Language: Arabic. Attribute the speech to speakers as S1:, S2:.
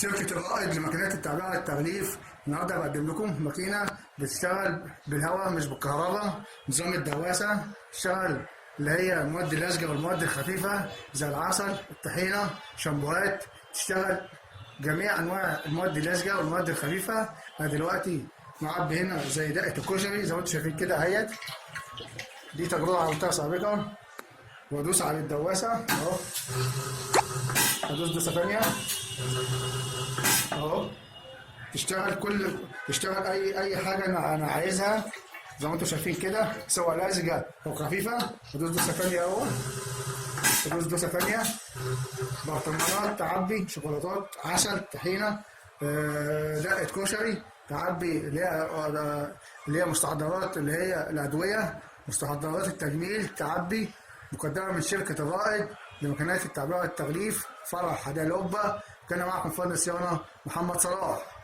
S1: شركة الرائد لماكينات التعبئة والتغليف. النهارده بقدم لكم ماكينة بتشتغل بالهواء مش بالكهرباء، نظام الدواسة، تشتغل اللي هي المواد اللزجة والمواد الخفيفة زي العسل، الطحينة، شامبوهات، تشتغل جميع أنواع المواد اللزجة والمواد الخفيفة. أنا دلوقتي معبي هنا زي دقة الكشري زي ما انتم شايفين كده اهيت. دي تجربة عملتها سابقا. وادوس على الدواسة اهو، ادوس دوسة تانية اهو، تشتغل اي حاجه انا عايزها زي ما انتم شايفين كده، سواء لزجه او خفيفه. ادوس دوسه ثانيه اهو، ادوس دوسه ثانيه. برطمانات تعبي شوكولاتات، عسل، طحينه، دقه كشري تعبي اللي هي مستحضرات اللي هي الادويه، مستحضرات التجميل تعبي. مقدمه من شركه الرائد لماكينات التعبئه والتغليف، فرع حدائق القبه. كان معكم فني الصيانه محمد صلاح.